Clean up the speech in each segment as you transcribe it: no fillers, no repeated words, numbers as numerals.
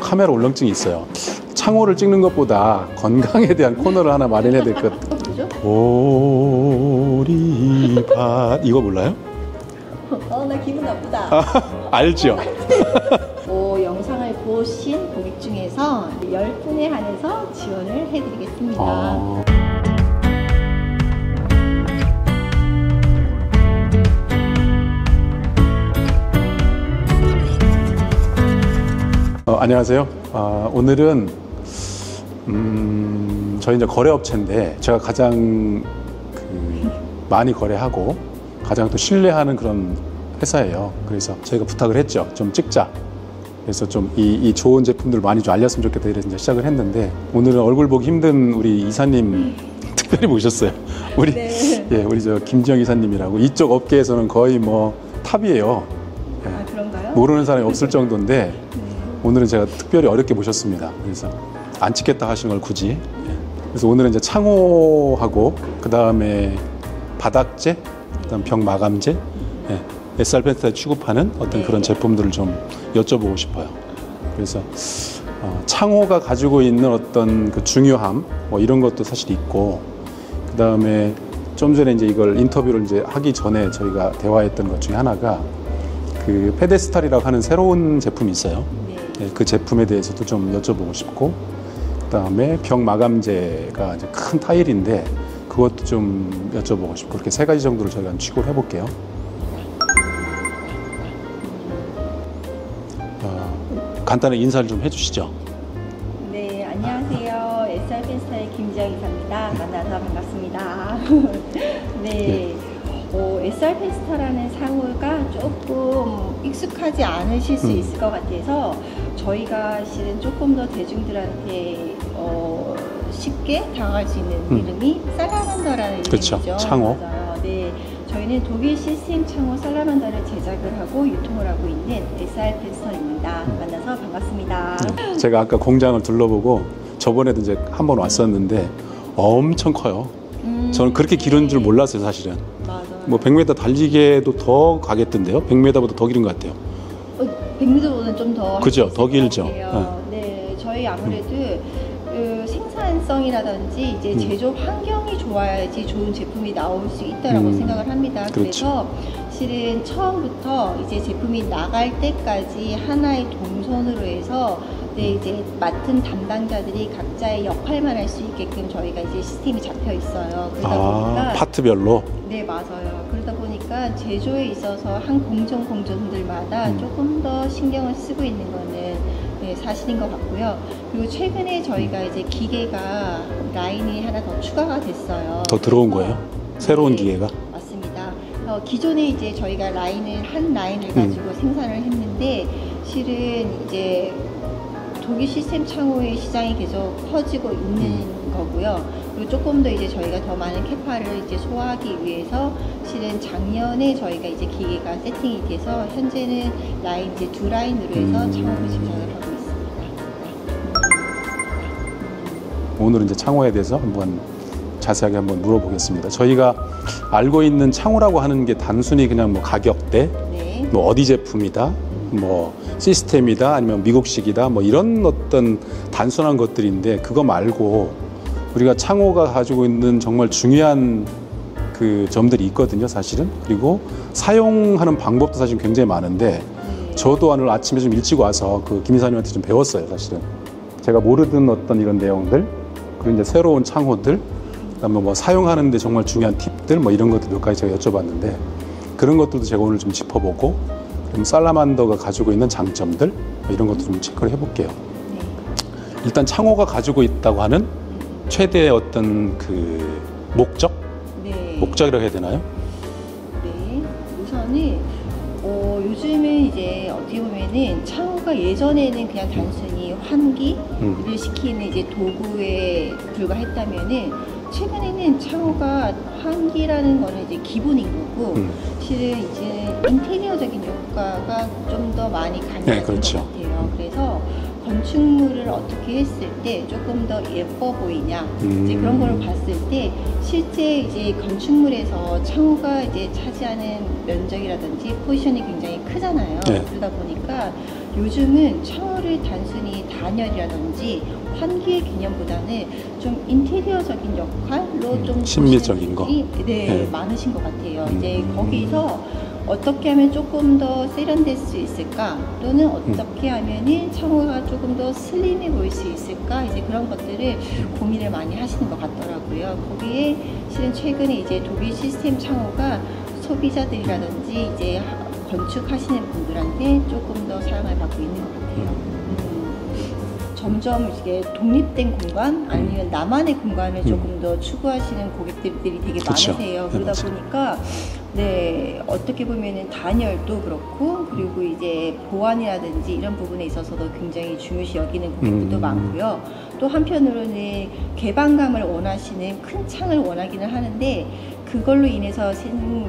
카메라 울렁증이 있어요. 창호를 찍는 것보다 건강에 대한 코너를 하나 마련해야 될 것 같아요. 보리밭 이거 몰라요? 나 기분 나쁘다. 알죠? 영상을 보신 고객 중에서 10분에 한해서 지원을 해드리겠습니다. 안녕하세요. 오늘은 저희 이제 거래업체인데 제가 가장 많이 거래하고 가장 또 신뢰하는 그런 회사예요. 그래서 저희가 부탁을 했죠. 좀 찍자. 그래서 좀 이 좋은 제품들 많이 좀 알렸으면 좋겠다 이래서 이제 시작을 했는데 오늘은 얼굴 보기 힘든 우리 이사님 특별히 모셨어요. 우리 네. 예, 우리 저 김지영 이사님이라고 이쪽 업계에서는 거의 뭐 탑이에요. 예. 그런가요? 모르는 사람이 없을 정도인데 오늘은 제가 특별히 어렵게 모셨습니다. 그래서 안 찍겠다 하시는 걸 굳이. 예. 그래서 오늘은 이제 창호하고 그 다음에 바닥재, 그다음 벽 마감재, 예. SR 펜스타에 취급하는 어떤 그런 제품들을 좀 여쭤보고 싶어요. 그래서 창호가 가지고 있는 어떤 그 중요함 뭐 이런 것도 사실 있고 그 다음에 좀 전에 이제 이걸 인터뷰를 이제 하기 전에 저희가 대화했던 것 중에 하나가 그 페데스탈이라고 하는 새로운 제품이 있어요. 네, 그 제품에 대해서도 좀 여쭤보고 싶고 그 다음에 벽 마감재가 이제 큰 타일인데 그것도 좀 여쭤보고 싶고 그렇게 세 가지 정도를 저희가 취급을 해볼게요. 간단히 인사를 좀 해주시죠. 네, 안녕하세요. SR 펜스타의 김지영 이사입니다. 만나서 반갑습니다. 네. SR 펜스타라는 상호가 조금 익숙하지 않으실 수 있을 것 같아서 저희가 실은 조금 더 대중들한테 쉽게 다가갈 수 있는 이름이 살라만더라는 그렇죠. 이름이죠. 창호. 맞아요. 네. 저희는 독일 시스템 창호 살라만더를 제작을 하고 유통을 하고 있는 SR 펜스타입니다. 만나서 반갑습니다. 네. 제가 아까 공장을 둘러보고 저번에도 이제 한번 왔었는데 엄청 커요. 저는 그렇게 길은 줄 몰랐어요, 사실은. 맞아요. 뭐 100m 달리기에도 더 가겠던데요? 100m보다 더 길은 것 같아요. 100m보다는 좀 더. 그죠? 더 길죠. 네, 저희 아무래도 그 생산성이라든지 이제 제조업 환경이 좋아야지 좋은 제품이 나올 수 있다라고 생각을 합니다. 그렇죠. 그래서 실은 처음부터 이제 제품이 나갈 때까지 하나의 동선으로 해서 이제 맡은 담당자들이 각자의 역할만 할 수 있게끔 저희가 이제 시스템이 잡혀 있어요. 그러다 보니까 파트별로. 네, 맞아요. 그러다 보니까 제조에 있어서 한 공정들마다 조금 더 신경을 쓰고 있는 거는 사실인 것 같고요. 그리고 최근에 저희가 이제 기계가 라인이 하나 더 추가가 됐어요. 더 들어온 거예요? 새로운 기계가? 맞습니다. 기존에 이제 저희가 한 라인을 가지고 생산을 했는데 실은 이제 독일 시스템 창호의 시장이 계속 커지고 있는 거고요. 그리고 조금 더 이제 저희가 더 많은 캐파를 이제 소화하기 위해서 실은 작년에 저희가 이제 기계가 세팅이 돼서 현재는 라인 이제 2라인으로 해서 창호를 제작을 하고 있습니다. 오늘은 이제 창호에 대해서 한번 자세하게 한번 물어보겠습니다. 저희가 알고 있는 창호라고 하는 게 단순히 그냥 뭐 가격대, 뭐 어디 제품이다, 뭐 시스템이다, 아니면 미국식이다, 뭐 이런 어떤 단순한 것들인데 그거 말고 우리가 창호가 가지고 있는 정말 중요한 그 점들이 있거든요, 사실은. 그리고 사용하는 방법도 사실 굉장히 많은데 저도 오늘 아침에 좀 일찍 와서 그 김 이사님한테 좀 배웠어요, 사실은. 제가 모르던 어떤 이런 내용들, 그리고 이제 새로운 창호들, 그다음에 뭐 사용하는데 정말 중요한 팁들, 뭐 이런 것들 몇 가지 제가 여쭤봤는데 그런 것들도 제가 오늘 좀 짚어보고 그럼 살라만더가 가지고 있는 장점들 뭐 이런 것도 좀 체크를 해볼게요. 일단 창호가 가지고 있다고 하는 최대의 어떤 그 목적이라고 해야 되나요? 네, 우선은 요즘은 이제 어떻게 보면은 창호가 예전에는 그냥 단순히 환기를 시키는 이제 도구에 불과했다면은 최근에는 창호가 환기라는 거는 이제 기본인 거고 실은 이제 인테리어적인 효과가 좀 더 많이 가미되는 것 같아요. 그래서 건축물을 어떻게 했을 때 조금 더 예뻐 보이냐 이제 그런 걸 봤을 때 실제 이제 건축물에서 창호가 이제 차지하는 면적이라든지 포지션이 굉장히 크잖아요. 그러다 보니까 요즘은 창호를 단순히 단열이라든지 환기의 개념보다는 좀 인테리어적인 역할로 좀 심미적인 거. 네, 네. 많으신 것 같아요. 이제 거기서 어떻게 하면 조금 더 세련될 수 있을까? 또는 어떻게 하면은 창호가 조금 더 슬림해 보일 수 있을까? 이제 그런 것들을 고민을 많이 하시는 것 같더라고요. 거기에 실은 최근에 이제 독일 시스템 창호가 소비자들이라든지 이제 건축하시는 분들한테 조금 더 사랑을 받고 있는 것 같아요. 점점 이게 독립된 공간 아니면 나만의 공간을 조금 더 추구하시는 고객들이 되게 그쵸. 많으세요. 그러다 네, 보니까 네, 어떻게 보면은 단열도 그렇고 그리고 이제 보안이라든지 이런 부분에 있어서도 굉장히 중요시 여기는 고객들도 많고요. 또 한편으로는 개방감을 원하시는 큰 창을 원하기는 하는데 그걸로 인해서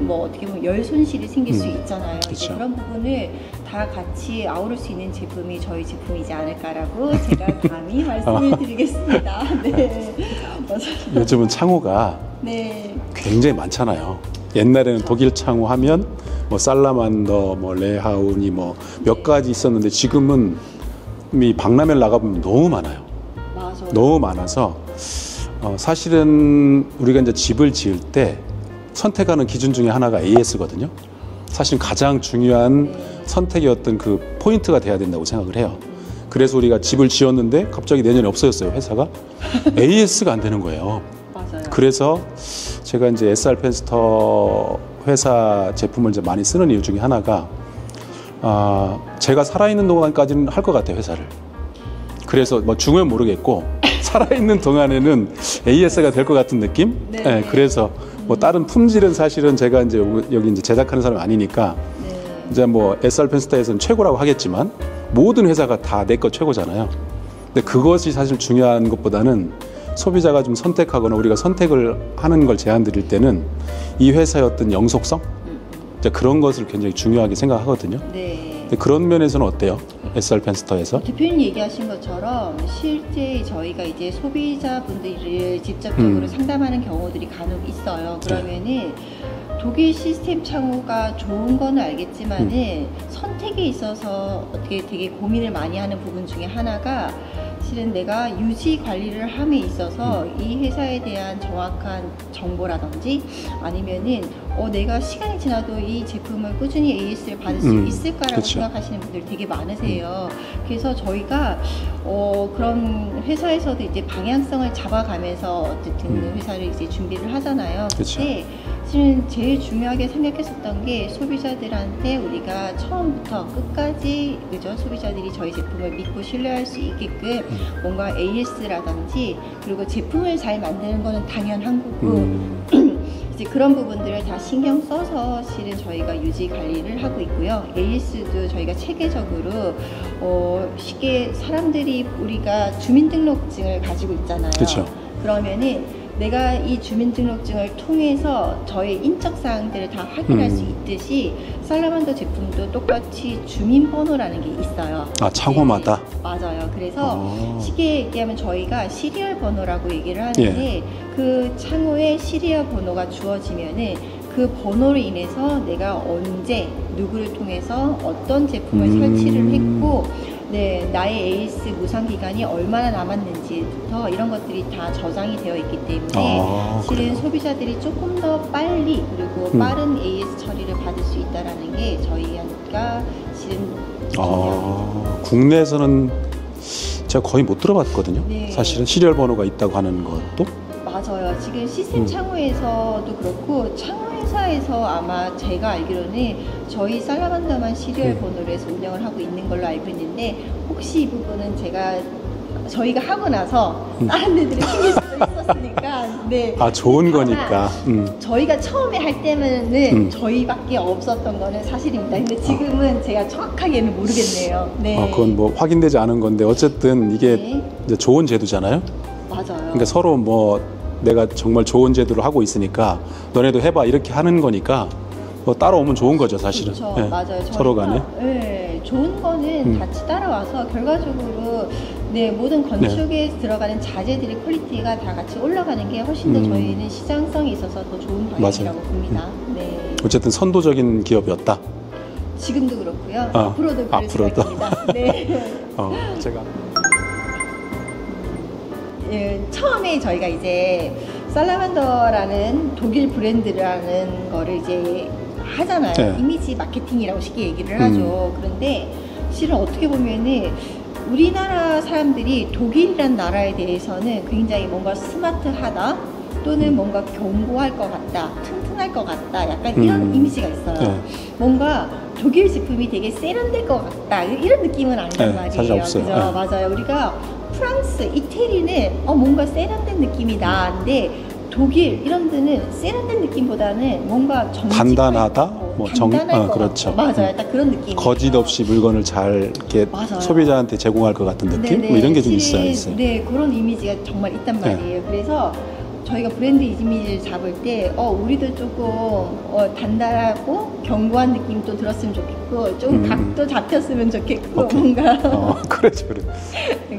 뭐 어떻게 보면 열 손실이 생길 수 있잖아요. 그쵸. 그런 부분을 다 같이 아우를 수 있는 제품이 저희 제품이지 않을까라고 제가 감히 말씀을 드리겠습니다. 네, 맞아요. 요즘은 창호가 네. 굉장히 많잖아요. 옛날에는 독일 창호 하면 뭐 살라만더, 뭐 레하운이 뭐 몇 가지 있었는데 지금은 이 박람회를 나가보면 너무 많아요. 맞아요. 너무 많아서 사실은 우리가 이제 집을 지을 때 선택하는 기준 중에 하나가 AS거든요. 사실 가장 중요한 선택의 어떤 그 포인트가 돼야 된다고 생각을 해요. 그래서 우리가 집을 지었는데 갑자기 내년에 없어졌어요, 회사가. AS가 안 되는 거예요. 맞아요. 그래서 제가 이제 SR 펜스터 회사 제품을 이제 많이 쓰는 이유 중에 하나가 제가 살아있는 동안까지는 할 것 같아요, 회사를. 그래서 뭐 중요는 모르겠고 살아있는 동안에는 AS가 될 것 같은 느낌? 네. 네, 그래서 뭐 다른 품질은 사실은 제가 이제 여기 이제 제작하는 사람이 아니니까 네. 이제 뭐 SR 펜스터에서는 최고라고 하겠지만 모든 회사가 다 내 거 최고잖아요. 근데 그것이 사실 중요한 것보다는 소비자가 좀 선택하거나 우리가 선택을 하는 걸 제안 드릴 때는 이 회사의 어떤 영속성? 이제 그런 것을 굉장히 중요하게 생각하거든요. 네. 근데 그런 면에서는 어때요? SR 펜스터에서? 대표님 얘기하신 것처럼 실제 저희가 이제 소비자분들을 직접적으로 상담하는 경우들이 간혹 있어요. 그러면은 독일 시스템 창호가 좋은 거는 알겠지만은 선택에 있어서 어떻게 되게 고민을 많이 하는 부분 중에 하나가 실은 내가 유지 관리를 함에 있어서 이 회사에 대한 정확한 정보라든지 아니면은 내가 시간이 지나도 이 제품을 꾸준히 AS를 받을 수 있을까라고 그쵸. 생각하시는 분들이 되게 많으세요. 그래서 저희가 그런 회사에서도 이제 방향성을 잡아가면서 어쨌든 회사를 이제 준비를 하잖아요. 그쵸. 근데 실은 제일 중요하게 생각했었던 게 소비자들한테 우리가 처음부터 끝까지 그죠? 소비자들이 저희 제품을 믿고 신뢰할 수 있게끔 뭔가 AS라든지 그리고 제품을 잘 만드는 거는 당연한 거고 이제 그런 부분들을 다 신경 써서 실은 저희가 유지 관리를 하고 있고요. AS도 저희가 체계적으로 쉽게 사람들이 우리가 주민등록증을 가지고 있잖아요. 그쵸. 그러면은 내가 이 주민등록증을 통해서 저의 인적사항들을 다 확인할 수 있듯이 살라만더 제품도 똑같이 주민번호라는 게 있어요. 창호마다? 네, 맞아요. 그래서 쉽게 얘기하면 저희가 시리얼 번호라고 얘기를 하는데 그 창호에 시리얼 번호가 주어지면은 그 번호로 인해서 내가 언제 누구를 통해서 어떤 제품을 설치를 했고 네, 나의 AS 무상 기간이 얼마나 남았는지부터 이런 것들이 다 저장이 되어 있기 때문에 실은 그래요? 소비자들이 조금 더 빨리 그리고 빠른 AS 처리를 받을 수 있다라는 게 저희가 실은 국내에서는 제가 거의 못 들어봤거든요. 네. 사실은 시리얼 번호가 있다고 하는 것도. 맞아요. 지금 시스템 창호에서도 그렇고 창호 회사에서 아마 제가 알기로는 저희 살라만더만 시리얼 번호로 해서 운영을 하고 있는 걸로 알고 있는데 혹시 이 부분은 저희가 하고 나서 다른 데들이 생길 수도 있었으니까 네. 좋은 하나, 거니까. 저희가 처음에 할 때는 저희밖에 없었던 거는 사실입니다. 근데 지금은 제가 정확하게는 모르겠네요. 네. 그건 뭐 확인되지 않은 건데 어쨌든 이게 네. 이제 좋은 제도잖아요. 맞아요. 그러니까 서로 뭐 내가 정말 좋은 제도를 하고 있으니까 너네도 해봐 이렇게 하는 거니까 뭐 따라오면 좋은 거죠, 사실은. 그렇죠. 네, 맞아요. 서로 간에. 네, 좋은 거는 같이 따라와서 결과적으로 네, 모든 건축에 들어가는 자재들의 퀄리티가 다 같이 올라가는 게 훨씬 더 저희는 시장성이 있어서 더 좋은 방향이라고 봅니다. 네. 어쨌든 선도적인 기업이었다. 지금도 그렇고요. 앞으로도 그럴 생각입니다. 네. 제가 처음에 저희가 이제 살라만더라는 독일 브랜드라는 거를 이제 하잖아요. 네. 이미지 마케팅이라고 쉽게 얘기를 하죠. 그런데 실은 어떻게 보면은 우리나라 사람들이 독일이란 나라에 대해서는 굉장히 뭔가 스마트하다 또는 뭔가 견고할 것 같다, 튼튼할 것 같다, 약간 이런 이미지가 있어요. 네. 뭔가 독일 제품이 되게 세련될 것 같다 이런 느낌은 아니란 말이에요. 사실 없어요. 그죠? 네. 맞아요. 우리가 프랑스, 이태리는 뭔가 세련된 느낌이 나는데 독일 이런 데는 세련된 느낌보다는 뭔가 단단하다, 단단할 것 그렇죠. 같고. 맞아요, 딱 그런 느낌. 거짓 없이 물건을 잘 이렇게 맞아요. 소비자한테 제공할 것 같은 느낌, 네네. 뭐 이런 게 좀 실은, 있어요. 네, 그런 이미지가 정말 있단 말이에요. 그래서 저희가 브랜드 이미지를 잡을 때, 우리도 조금 단단하고 견고한 느낌도 들었으면 좋겠고, 좀 각도 잡혔으면 좋겠고, 오케이. 뭔가. 그렇죠, 그래.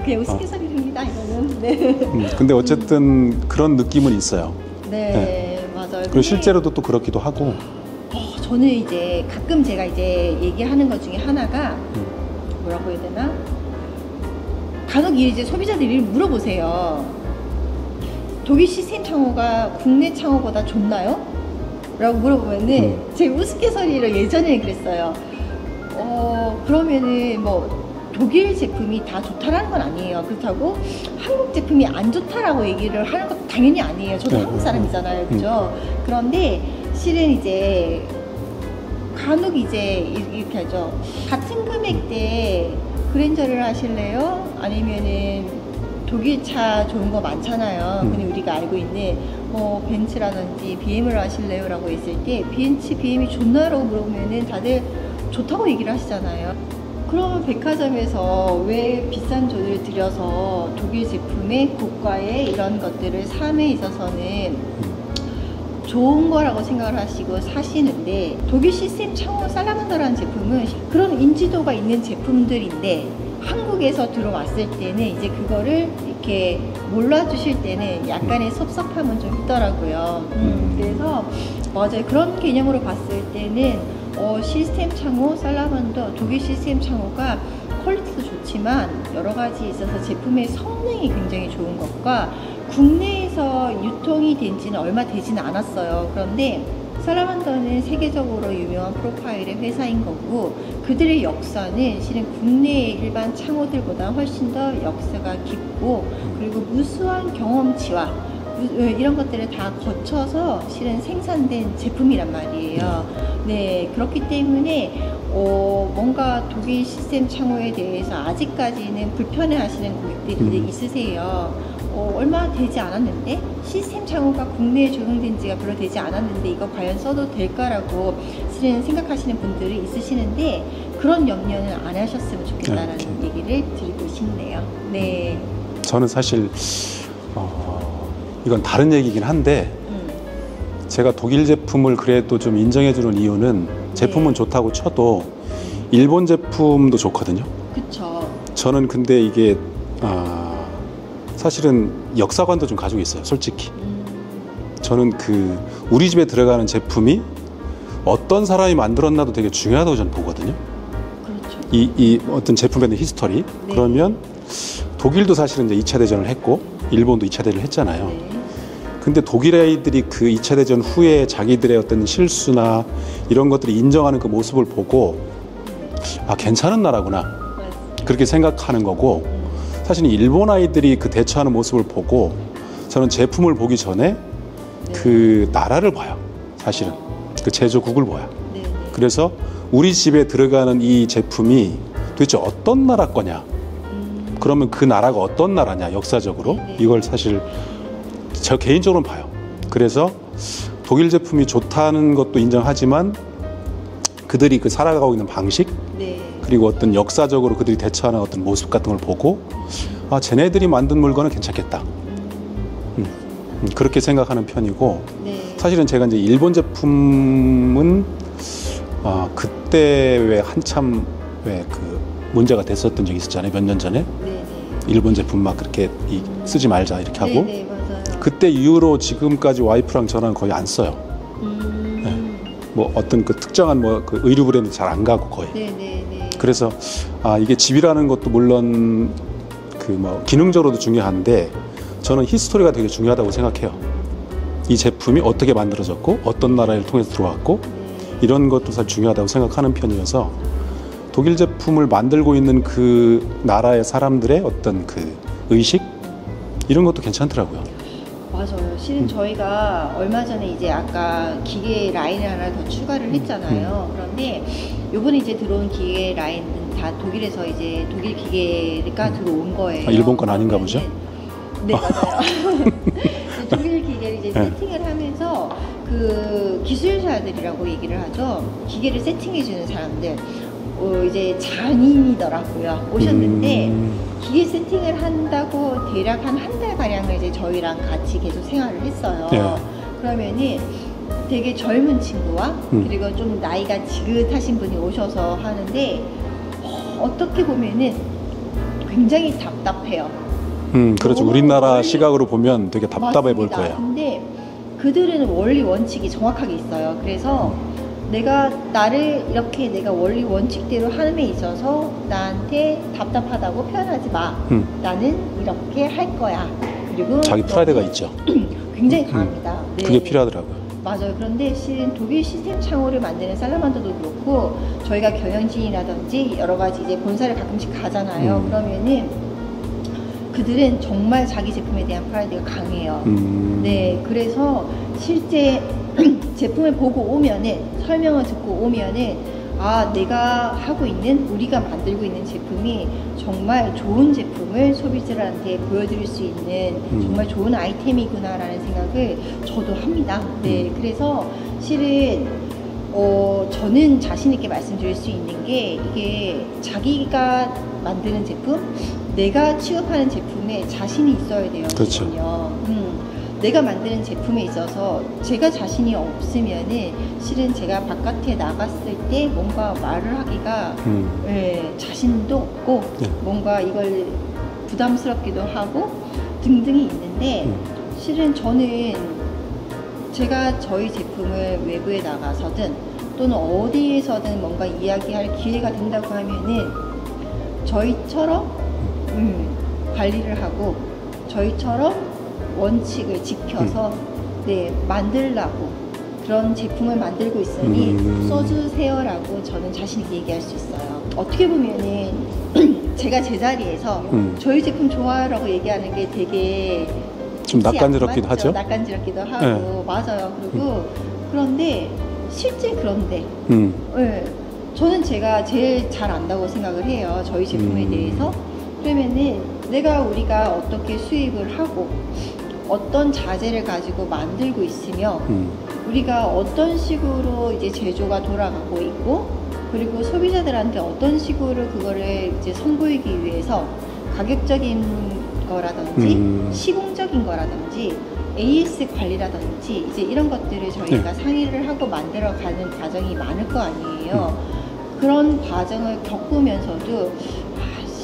그냥 우스갯소리입니다, 이거는. 네. 근데 어쨌든 그런 느낌은 있어요. 네, 맞아요. 그리고 실제로도 또 그렇기도 하고. 저는 이제 가끔 제가 이제 얘기하는 것 중에 하나가 뭐라고 해야 되나? 간혹 이제 소비자들이 물어보세요. 독일 시스템 창호가 국내 창호보다 좋나요? 라고 물어보면은 제 우스갯소리로 예전에 그랬어요. 그러면은 뭐 독일 제품이 다 좋다라는 건 아니에요. 그렇다고 한국 제품이 안 좋다라고 얘기를 하는 것도 당연히 아니에요. 저도 한국 사람이잖아요. 그죠? 그런데 실은 이제 간혹 이제 이렇게 하죠. 같은 금액대 그랜저를 하실래요? 아니면은 독일 차 좋은 거 많잖아요. 근데 우리가 알고 있는 뭐 벤츠라든지 BM을 하실래요? 라고 했을 때 벤츠, BM이 좋나라고 물어보면은 다들 좋다고 얘기를 하시잖아요. 그러면 백화점에서 왜 비싼 돈을 들여서 독일 제품의 고가의 이런 것들을 삶에 있어서는 좋은 거라고 생각을 하시고 사시는데, 독일 시스템 창호 살라만더라는 제품은 그런 인지도가 있는 제품들인데 한국에서 들어왔을 때는 이제 그거를 이렇게 몰라주실 때는 약간의 섭섭함은 좀 있더라고요. 그래서 맞아요. 그런 개념으로 봤을 때는 시스템 창호 살라만더, 독일 시스템 창호가 퀄리티도 좋지만 여러 가지 있어서 제품의 성능이 굉장히 좋은 것과 국내에서 유통이 된 지는 얼마 되지는 않았어요. 그런데 살라만더는 세계적으로 유명한 프로파일의 회사인 거고, 그들의 역사는 실은 국내의 일반 창호들보다 훨씬 더 역사가 깊고, 그리고 무수한 경험치와 이런 것들을 다 거쳐서 실은 생산된 제품이란 말이에요. 네, 그렇기 때문에 뭔가 독일 시스템 창호에 대해서 아직까지는 불편해 하시는 고객들이 있으세요. 얼마 되지 않았는데 시스템 창호가 국내에 적용된 지가 별로 되지 않았는데 이거 과연 써도 될까라고 실은 생각하시는 분들이 있으시는데, 그런 염려는 안 하셨으면 좋겠다라는 얘기를 드리고 싶네요. 네. 저는 사실 이건 다른 얘기긴 한데 제가 독일 제품을 그래도 좀 인정해주는 이유는 제품은 좋다고 쳐도 일본 제품도 좋거든요. 그쵸. 저는 근데 이게 사실은 역사관도 좀 가지고 있어요, 솔직히. 저는 우리 집에 들어가는 제품이 어떤 사람이 만들었나도 되게 중요하다고 저는 보거든요. 그렇죠. 이 어떤 제품에 대한 히스토리. 네. 그러면 독일도 사실은 이제 2차 대전을 했고 일본도 2차 대전을 했잖아요. 네. 근데 독일 아이들이 그 2차 대전 후에 자기들의 어떤 실수나 이런 것들을 인정하는 그 모습을 보고 괜찮은 나라구나, 그렇게 생각하는 거고, 사실은 일본 아이들이 그 대처하는 모습을 보고 저는 제품을 보기 전에 그 나라를 봐요. 사실은 그 제조국을 봐요. 그래서 우리 집에 들어가는 이 제품이 도대체 어떤 나라 거냐, 그러면 그 나라가 어떤 나라냐 역사적으로, 이걸 사실 저 개인적으로는 봐요. 그래서 독일 제품이 좋다는 것도 인정하지만 그들이 그 살아가고 있는 방식, 그리고 어떤 역사적으로 그들이 대처하는 어떤 모습 같은 걸 보고 쟤네들이 만든 물건은 괜찮겠다, 그렇게 생각하는 편이고, 사실은 제가 이제 일본 제품은 그때 왜 한참 왜 그 문제가 됐었던 적이 있었잖아요, 몇 년 전에. 일본 제품 막 그렇게 쓰지 말자 이렇게 하고. 맞아요. 그때 이후로 지금까지 와이프랑 저는 거의 안 써요. 뭐 어떤 그 특정한 뭐 그 의류 브랜드 잘 안 가고 거의. 네네네. 그래서 이게 집이라는 것도 물론 그 뭐 기능적으로도 중요한데 저는 히스토리가 되게 중요하다고 생각해요. 이 제품이 어떻게 만들어졌고 어떤 나라를 통해서 들어왔고 이런 것도 사실 중요하다고 생각하는 편이어서 독일 제품을 만들고 있는 그 나라의 사람들의 어떤 그 의식 이런 것도 괜찮더라고요. 맞아요. 실은 저희가 얼마 전에 이제 아까 기계 라인을 하나 더 추가를 했잖아요. 그런데 요번에 이제 들어온 기계 라인은 다 독일에서 이제 독일 기계가 들어온 거예요. 일본 건 아닌가 보죠? 네, 맞아요. 독일 기계를 이제 세팅을 하면서 그 기술자들이라고 얘기를 하죠. 기계를 세팅해주는 사람들. 이제 장인이더라고요. 오셨는데 기계 세팅을 한다고 대략 한 달 가량을 이제 저희랑 같이 계속 생활을 했어요. 네. 그러면은 되게 젊은 친구와 그리고 좀 나이가 지긋하신 분이 오셔서 하는데 어떻게 보면은 굉장히 답답해요. 그렇죠. 우리나라 시각으로 보면 되게 답답해 보일 거예요. 근데 그들은 원리 원칙이 정확하게 있어요. 그래서 내가 나를 이렇게 내가 원리 원칙대로 함에 있어서 나한테 답답하다고 표현하지 마. 나는 이렇게 할 거야. 그리고 자기 프라이드가 있죠. 굉장히 강합니다. 네. 그게 필요하더라고요. 맞아요. 그런데 실은 독일 시스템 창호를 만드는 살라만더도 그렇고 저희가 경영진이라든지 여러 가지 이제 본사를 가끔씩 가잖아요. 그러면은 그들은 정말 자기 제품에 대한 프라이드가 강해요. 네, 그래서 실제 제품을 보고 오면은 설명을 듣고 오면은 내가 하고 있는 우리가 만들고 있는 제품이 정말 좋은 제품을 소비자들한테 보여드릴 수 있는 정말 좋은 아이템이구나라는 생각을 저도 합니다. 네, 그래서 실은 저는 자신 있게 말씀드릴 수 있는 게 이게 자기가 만드는 제품, 내가 취급하는 제품에 자신이 있어야 돼요. 그렇죠. 내가 만드는 제품에 있어서 제가 자신이 없으면은 실은 제가 바깥에 나갔을 때 뭔가 말을 하기가 자신도 없고 뭔가 이걸 부담스럽기도 하고 등등이 있는데 실은 저는 제가 저희 제품을 외부에 나가서든 또는 어디에서든 뭔가 이야기할 기회가 된다고 하면은 저희처럼 관리를 하고 저희처럼 원칙을 지켜서 만들라고 그런 제품을 만들고 있으니 써주세요라고 저는 자신 있게 얘기할 수 있어요. 어떻게 보면은 제가 제자리에서 저희 제품 좋아요라고 얘기하는 게 되게 좀 낯간지럽기도 하죠. 낯간지럽기도 하고 맞아요. 그리고 그런데 실제 그런데 저는 제가 제일 잘 안다고 생각을 해요. 저희 제품에 대해서. 그러면은 우리가 어떻게 수입을 하고 어떤 자재를 가지고 만들고 있으며 우리가 어떤 식으로 이제 제조가 돌아가고 있고 그리고 소비자들한테 어떤 식으로 그거를 이제 선보이기 위해서 가격적인 거라든지 시공적인 거라든지 AS 관리라든지 이제 이런 것들을 저희가 상의를 하고 만들어가는 과정이 많을 거 아니에요. 그런 과정을 겪으면서도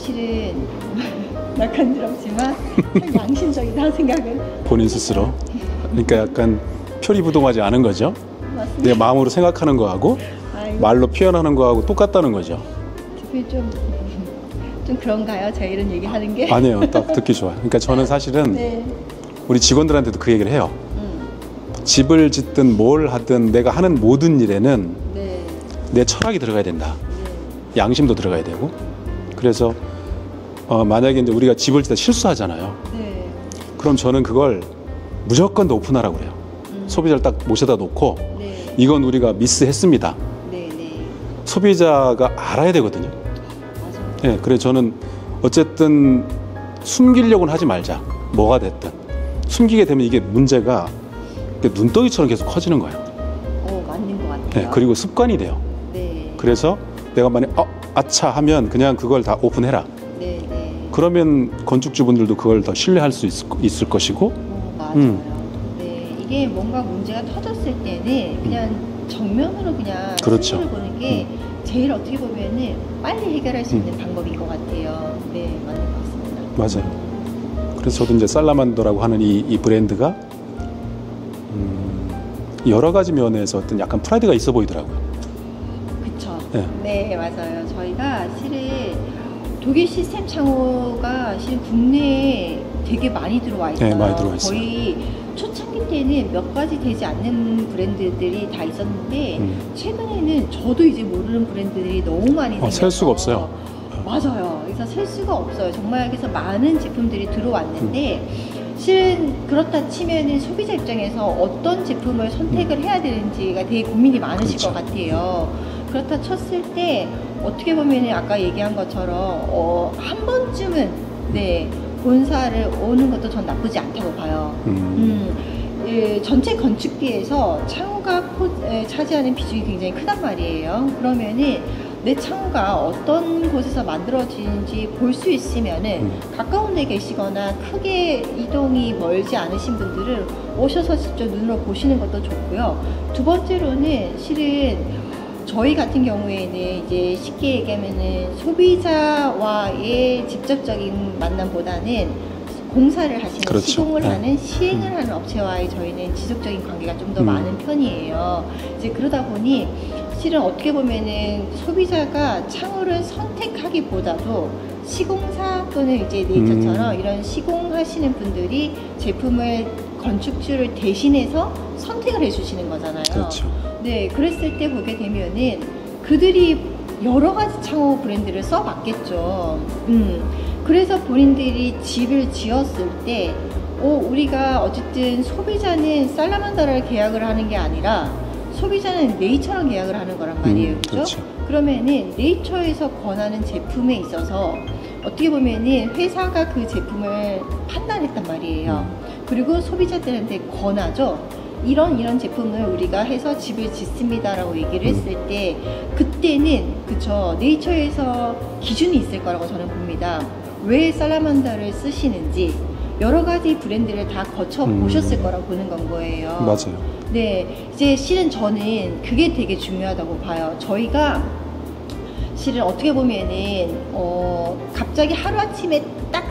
실은 낯간지럽지만 양심적이다 생각을 본인 스스로. 그러니까 약간 표리부동하지 않은 거죠. 맞습니다. 내 마음으로 생각하는 거하고 말로 표현하는 거하고 똑같다는 거죠. 좀 그런가요? 제가 이런 얘기 하는 게? 아니에요. 딱 듣기 좋아요. 그러니까 저는 사실은 우리 직원들한테도 그 얘기를 해요. 집을 짓든 뭘 하든 내가 하는 모든 일에는 내 철학이 들어가야 된다. 양심도 들어가야 되고. 그래서 만약에 이제 우리가 집을 짓다 실수하잖아요. 그럼 저는 그걸 무조건 더 오픈하라고 그래요. 소비자를 딱 모셔다 놓고 이건 우리가 미스했습니다. 소비자가 알아야 되거든요. 맞아요. 그래서 저는 어쨌든 숨기려고는 하지 말자. 뭐가 됐든. 숨기게 되면 이게 문제가 눈덩이처럼 계속 커지는 거예요. 맞는 것 같아요. 그리고 습관이 돼요. 그래서 내가 만약 아차 하면 그냥 그걸 다 오픈해라. 그러면 건축주분들도 그걸 더 신뢰할 수 있을 것이고. 맞아요. 이게 뭔가 문제가 터졌을 때는 그냥 정면으로 그냥 그렇죠. 실물을 보는 게 제일 어떻게 보면은 빨리 해결할 수 있는 방법인 것 같아요. 맞는 것 같습니다. 맞아요. 그래서 저도 이제 살라만더라고 하는 이 브랜드가 여러 가지 면에서 어떤 약간 프라이드가 있어 보이더라고요. 그쵸. 네. 네, 맞아요. 저희가 실은 독일 시스템 창호가 실은 국내에 되게 많이 들어와 있어요. 네, 많이 들어와 있어요. 거의 초창기 때는 몇 가지 되지 않는 브랜드들이 다 있었는데 최근에는 저도 이제 모르는 브랜드들이 너무 많이 생겨서 셀 수가 없어요. 맞아요. 그래서 셀 수가 없어요. 정말 그래서 많은 제품들이 들어왔는데 실은 그렇다 치면은 소비자 입장에서 어떤 제품을 선택을 해야 되는지가 되게 고민이 많으실 그렇죠. 것 같아요. 그렇다 쳤을 때 어떻게 보면은 아까 얘기한 것처럼 한 번쯤은 네 본사를 오는 것도 전 나쁘지 않다고 봐요. 전체 건축비에서 창호가 차지하는 비중이 굉장히 크단 말이에요. 그러면은 내 창호가 어떤 곳에서 만들어지는지 볼 수 있으면은 가까운 데 계시거나 크게 이동이 멀지 않으신 분들은 오셔서 직접 눈으로 보시는 것도 좋고요. 두 번째로는 실은 저희 같은 경우에는 이제 쉽게 얘기하면은 소비자와의 직접적인 만남보다는 공사를 하시는 그렇죠. 시공을 하는 시행을 하는 업체와의 저희는 지속적인 관계가 좀 더 많은 편이에요. 이제 그러다 보니 실은 어떻게 보면은 소비자가 창호를 선택하기보다도 시공사 또는 이제 네이처처럼 이런 시공하시는 분들이 제품을 건축주를 대신해서 선택을 해주시는 거잖아요. 그렇죠. 네, 그랬을 때 보게 되면은 그들이 여러 가지 창호 브랜드를 써봤겠죠. 그래서 본인들이 집을 지었을 때, 우리가 어쨌든 소비자는 살라만다를 계약을 하는 게 아니라 소비자는 네이처랑 계약을 하는 거란 말이에요. 그죠? 그렇죠. 그러면은 네이처에서 권하는 제품에 있어서 어떻게 보면은 회사가 그 제품을 판단했단 말이에요. 그리고 소비자들한테 권하죠. 이런 제품을 우리가 해서 집을 짓습니다라고 얘기를 했을 때 그때는 그쵸 네이처에서 기준이 있을 거라고 저는 봅니다. 왜 살라만다를 쓰시는지 여러 가지 브랜드를 다 거쳐 보셨을 거라고 보는 건 거예요. 맞아요. 네, 이제 실은 저는 그게 되게 중요하다고 봐요. 저희가 실은 어떻게 보면은 갑자기 하루아침에 딱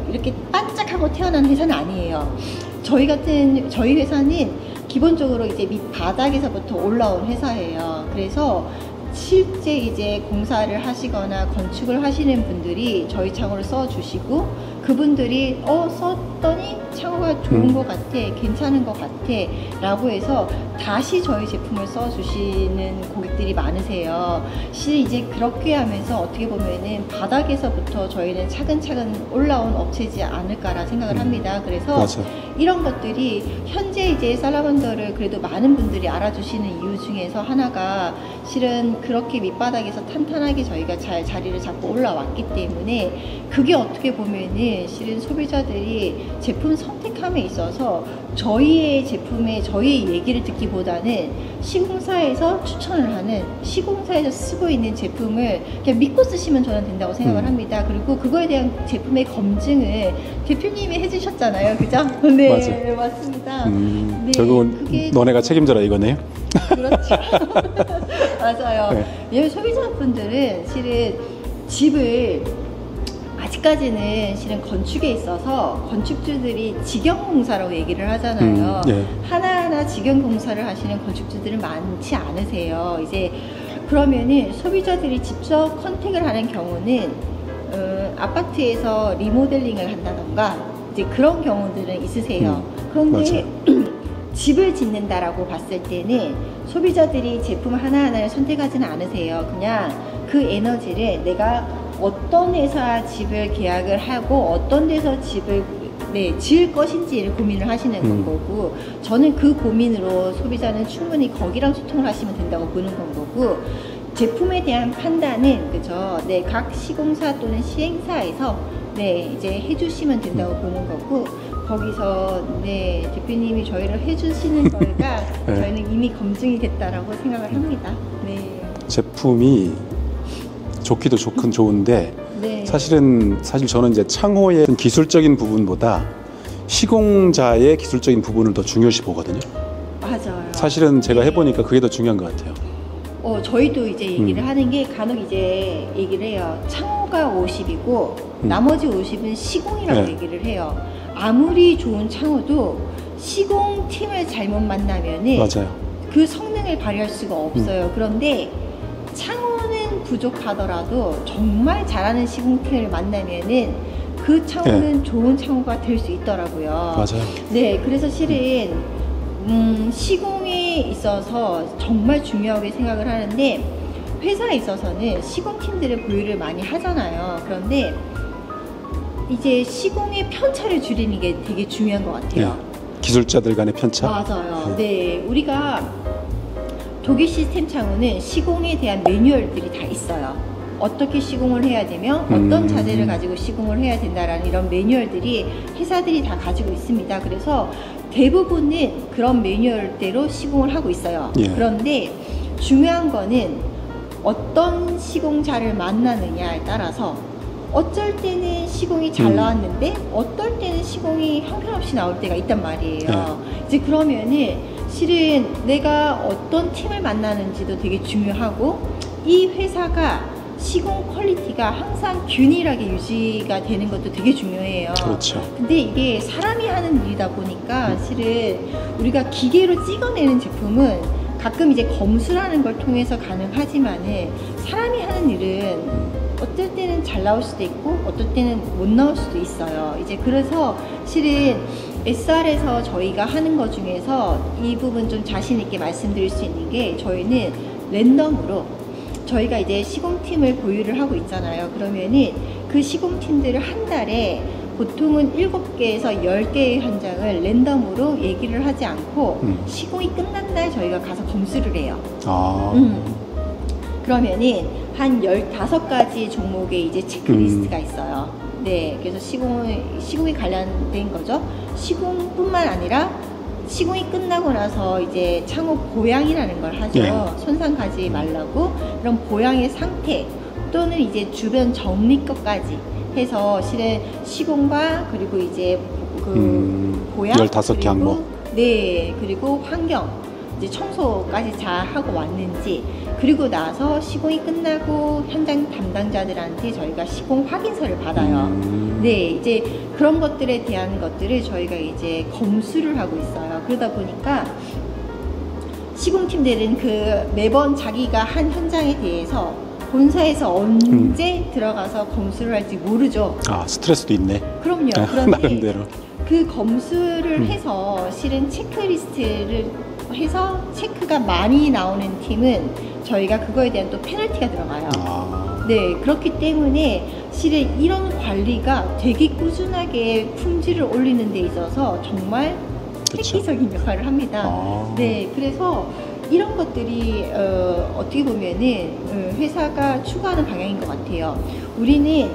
이렇게 반짝하고 태어난 회사는 아니에요. 저희 회사는 기본적으로 이제 밑바닥에서부터 올라온 회사예요. 그래서 실제 이제 공사를 하시거나 건축을 하시는 분들이 저희 창호를 써주시고 그분들이 썼더니 창호가 좋은 것 같아, 괜찮은 것 같아 라고 해서 다시 저희 제품을 써주시는 고객들이 많으세요. 실은 이제 그렇게 하면서 어떻게 보면은 바닥에서부터 저희는 차근차근 올라온 업체지 않을까라 생각을 합니다. 그래서 맞아요. 이런 것들이 현재 이제 살라만더를 그래도 많은 분들이 알아주시는 이유 중에서 하나가 실은 그렇게 밑바닥에서 탄탄하게 저희가 잘 자리를 잡고 올라왔기 때문에 그게 어떻게 보면은 실은 소비자들이 제품 선택함에 있어서 저희의 제품에 저희의 얘기를 듣기보다는 시공사에서 추천을 하는 시공사에서 쓰고 있는 제품을 그냥 믿고 쓰시면 저는 된다고 생각을 합니다. 그리고 그거에 대한 제품의 검증을 대표님이 해주셨잖아요. 그죠? 네, 맞아요. 맞습니다. 네, 결국은 그게 너네가 책임져라 이거네요. 그렇죠. 맞아요. 네. 왜냐면 소비자분들은 실은 집을 아직까지는 실은 건축에 있어서 건축주들이 직영공사라고 얘기를 하잖아요. 예. 하나하나 직영공사를 하시는 건축주들은 많지 않으세요. 이제 그러면은 소비자들이 직접 컨택을 하는 경우는 아파트에서 리모델링을 한다던가 이제 그런 경우들은 있으세요. 그런데 집을 짓는다라고 봤을 때는 소비자들이 제품 하나하나를 선택하지는 않으세요. 그냥 그 에너지를 내가 어떤 회사 집을 계약을 하고 어떤 데서 집을 지을 것인지를 고민을 하시는 거고 저는 그 고민으로 소비자는 충분히 거기랑 소통을 하시면 된다고 보는 건 거고 제품에 대한 판단은 그죠? 각 시공사 또는 시행사에서 이제 해주시면 된다고 보는 거고 거기서 대표님이 저희를 해주시는 거가 저희는 이미 검증이 됐다라고 생각을 합니다. 네. 제품이 좋기도 좋은데 사실 저는 이제 창호의 기술적인 부분보다 시공자의 기술적인 부분을 더 중요시 보거든요. 맞아요. 사실은 제가 해보니까 그게 더 중요한 것 같아요. 저희도 이제 얘기를 하는 게 간혹 이제 얘기를 해요. 창호가 50이고 나머지 50은 시공이라고 얘기를 해요. 아무리 좋은 창호도 시공팀을 잘못 만나면은 맞아요. 그 성능을 발휘할 수가 없어요. 그런데 창호는 부족하더라도 정말 잘하는 시공팀을 만나면은 그 창호는 좋은 창호가 될 수 있더라고요. 맞아요. 네, 그래서 실은 시공에 있어서 정말 중요하게 생각을 하는데, 회사에 있어서는 시공팀들의 보유를 많이 하잖아요. 그런데 이제 시공의 편차를 줄이는 게 되게 중요한 것 같아요. 기술자들 간의 편차? 맞아요. 네, 우리가 독일 시스템 창호는 시공에 대한 매뉴얼들이 다 있어요. 어떻게 시공을 해야 되며 어떤 자재를 가지고 시공을 해야 된다라는 이런 매뉴얼들이 회사들이 다 가지고 있습니다. 그래서 대부분은 그런 매뉴얼대로 시공을 하고 있어요. 그런데 중요한 거는 어떤 시공자를 만나느냐에 따라서 어쩔 때는 시공이 잘 나왔는데 어떨 때는 시공이 형편없이 나올 때가 있단 말이에요. 이제 그러면은 실은 내가 어떤 팀을 만나는지도 되게 중요하고, 이 회사가 시공 퀄리티가 항상 균일하게 유지가 되는 것도 되게 중요해요. 그렇죠. 근데 이게 사람이 하는 일이다 보니까 실은 우리가 기계로 찍어내는 제품은 가끔 이제 검수라는 걸 통해서 가능하지만은, 사람이 하는 일은 어떨 때는 잘 나올 수도 있고 어떨 때는 못 나올 수도 있어요. 이제 그래서 실은 SR에서 저희가 하는 것 중에서 이 부분 좀 자신 있게 말씀드릴 수 있는 게, 저희는 랜덤으로 저희가 이제 시공팀을 보유를 하고 있잖아요. 그러면은 그 시공팀들을 한 달에 보통은 7개에서 10개의 현장을 랜덤으로 얘기를 하지 않고 시공이 끝난 날 저희가 가서 검수를 해요. 그러면은 한 15가지 종목의 이제 체크리스트가 있어요. 네, 그래서 시공이 관련된 거죠. 시공뿐만 아니라 시공이 끝나고 나서 이제 창호 보양이라는 걸 하죠. 손상 가지 말라고. 그런 보양의 상태 또는 이제 주변 정리 것까지 해서 실은 시공과 그리고 이제 그 보양 15개 항목. 네, 그리고 환경 이제 청소까지 잘 하고 왔는지, 그리고 나서 시공이 끝나고 현장 담당자들한테 저희가 시공 확인서를 받아요. 네, 이제 그런 것들에 대한 것들을 저희가 이제 검수를 하고 있어요. 그러다 보니까 시공팀들은 그 매번 자기가 한 현장에 대해서 본사에서 언제 들어가서 검수를 할지 모르죠. 스트레스도 있네. 그럼요. 그런데 나름대로. 그 검수를 해서 실은 체크리스트를 해서 체크가 많이 나오는 팀은 저희가 그거에 대한 또 페널티가 들어가요. 네, 그렇기 때문에 실은 이런 관리가 되게 꾸준하게 품질을 올리는 데 있어서 정말 획기적인 역할을 합니다. 네, 그래서 이런 것들이 어떻게 보면은 회사가 추구하는 방향인 것 같아요. 우리는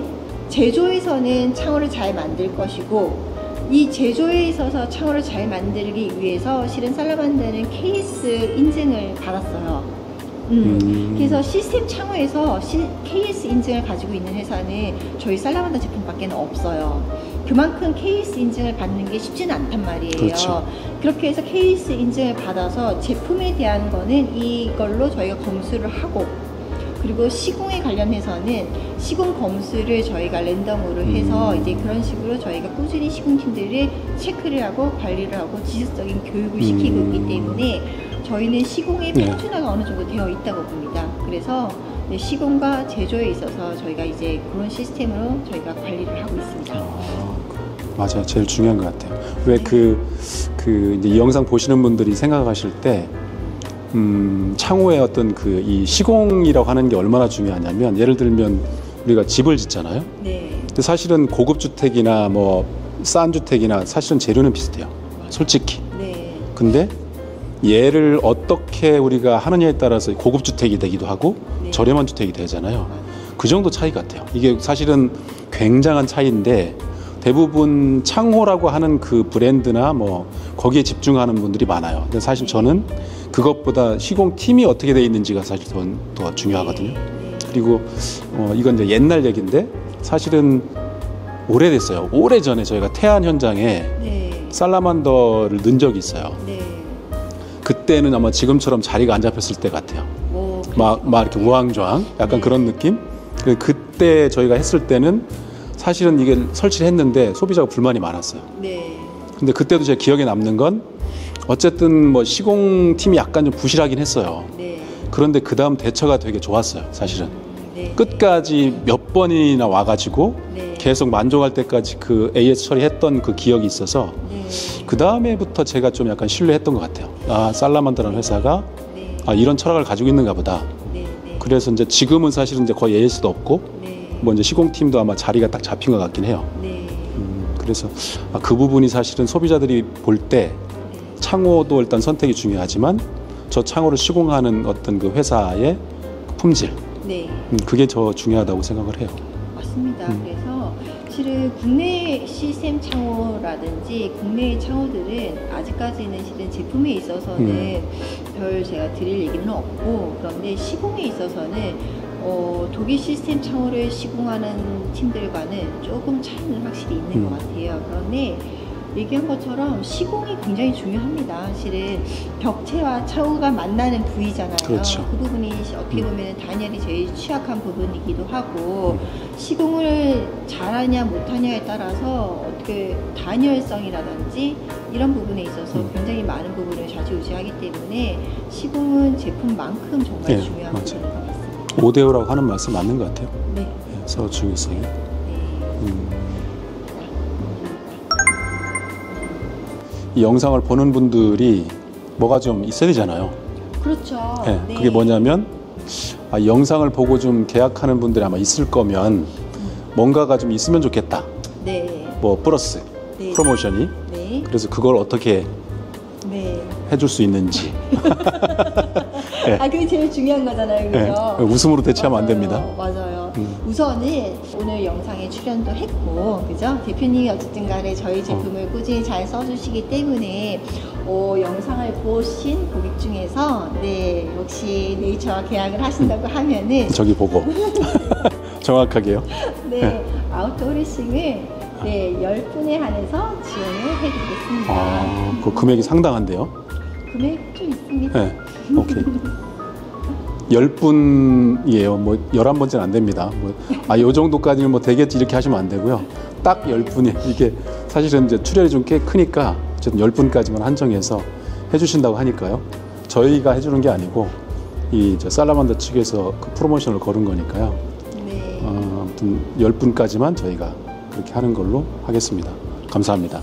제조에서는 창호를 잘 만들 것이고, 이 제조에 있어서 창호를 잘 만들기 위해서 실은 살라만드는 KS 인증을 받았어요. 그래서 시스템 창호에서 KS 인증을 가지고 있는 회사는 저희 살라만드 제품밖에 없어요. 그만큼 KS 인증을 받는 게 쉽지는 않단 말이에요. 그렇죠. 그렇게 해서 KS 인증을 받아서 제품에 대한 거는 이걸로 저희가 검수를 하고, 그리고 시공에 관련해서는 시공 검수를 저희가 랜덤으로 해서 이제 그런 식으로 저희가 꾸준히 시공팀들을 체크를 하고 관리를 하고 지속적인 교육을 시키고 있기 때문에 저희는 시공의 표준화가 어느 정도 되어 있다고 봅니다. 그래서 시공과 제조에 있어서 저희가 이제 그런 시스템으로 저희가 관리를 하고 있습니다. 맞아요. 제일 중요한 것 같아요. 왜 이제 이 영상 보시는 분들이 생각하실 때 창호의 어떤 이 시공이라고 하는 게 얼마나 중요하냐면, 예를 들면 우리가 집을 짓잖아요. 네. 근데 사실은 고급 주택이나 뭐 싼 주택이나 사실은 재료는 비슷해요. 솔직히. 네. 근데 얘를 어떻게 우리가 하느냐에 따라서 고급 주택이 되기도 하고 저렴한 주택이 되잖아요. 그 정도 차이 같아요. 이게 사실은 굉장한 차이인데, 대부분 창호라고 하는 그 브랜드나 뭐 거기에 집중하는 분들이 많아요. 근데 사실 저는 그것보다 시공팀이 어떻게 돼 있는지가 사실 더 중요하거든요. 그리고 이건 이제 옛날 얘기인데, 사실은 오래됐어요. 오래전에 저희가 태안 현장에 살라만더를 넣은 적이 있어요. 그때는 아마 지금처럼 자리가 안 잡혔을 때 같아요. 막 이렇게 우왕좌왕 약간 그런 느낌? 그때 저희가 했을 때는 사실은 이게 설치를 했는데 소비자가 불만이 많았어요. 근데 그때도 제 기억에 남는 건 어쨌든 뭐 시공팀이 약간 좀 부실하긴 했어요. 네. 그런데 그 다음 대처가 되게 좋았어요, 사실은. 네. 끝까지 몇 번이나 와가지고 네. 계속 만족할 때까지 그 AS 처리했던 그 기억이 있어서 네. 그 다음에부터 제가 좀 약간 신뢰했던 것 같아요. 아, 살라만드라는 회사가 네. 아, 이런 철학을 가지고 있는가 보다. 네. 네. 그래서 이제 지금은 사실은 이제 거의 AS도 없고 네. 뭐 이제 시공팀도 아마 자리가 딱 잡힌 것 같긴 해요. 네. 그래서 아, 그 부분이 사실은 소비자들이 볼 때 창호도 일단 선택이 중요하지만 저 창호를 시공하는 어떤 그 회사의 품질, 네. 그게 더 중요하다고 생각을 해요. 맞습니다. 그래서 실은 국내 시스템 창호라든지 국내의 창호들은 아직까지는 실은 제품에 있어서는 별 제가 드릴 얘기는 없고, 그런데 시공에 있어서는 독일 시스템 창호를 시공하는 팀들과는 조금 차이는 확실히 있는 것 같아요. 그런데 얘기한 것처럼 시공이 굉장히 중요합니다. 실은 벽체와 창호가 만나는 부위잖아요. 그렇죠. 그 부분이 어떻게 보면 단열이 제일 취약한 부분이기도 하고, 시공을 잘하냐 못하냐에 따라서 어떻게 단열성이라든지 이런 부분에 있어서 굉장히 많은 부분을 좌지우지하기 때문에 시공은 제품만큼 정말 네, 중요한 맞아요. 부분인 것 같습니다. 5대5라고 하는 말씀 맞는 것 같아요. 네. 네, 서로 중요성이. 네. 이 영상을 보는 분들이 뭐가 좀 있어야 되잖아요. 그렇죠. 네, 네. 그게 뭐냐면 아, 이 영상을 보고 좀 계약하는 분들이 아마 있을 거면 뭔가가 좀 있으면 좋겠다. 네. 뭐 플러스, 네. 프로모션이. 네. 그래서 그걸 어떻게 네. 해줄 수 있는지. 네. 아, 그게 제일 중요한 거잖아요. 그죠? 네, 웃음으로 대체하면 안 맞아요. 됩니다. 맞아요. 우선은 오늘 영상에 출연도 했고, 그죠? 대표님이 어쨌든 간에 저희 제품을 꾸준히 잘 써주시기 때문에, 영상을 보신 고객 중에서, 네, 혹시 네이처와 계약을 하신다고 하면은, 저기 보고. 정확하게요. 네, 아우트도어 레싱을 네, 10분에 한해서 지원을 해드리겠습니다. 아, 그 금액이 상당한데요. 금액 좀 있습니다. 네, 오케이. 10분이에요. 뭐 11번째는 안 됩니다. 뭐, 아, 요 정도까지는 뭐 되겠지 이렇게 하시면 안 되고요. 딱 10분이 이게 사실은 이제 출혈이 좀 꽤 크니까 어쨌든 10분까지만 한정해서 해주신다고 하니까요. 저희가 해주는 게 아니고 이 살라만더 측에서 그 프로모션을 걸은 거니까요. 네. 아무튼 10분까지만 저희가 그렇게 하는 걸로 하겠습니다. 감사합니다.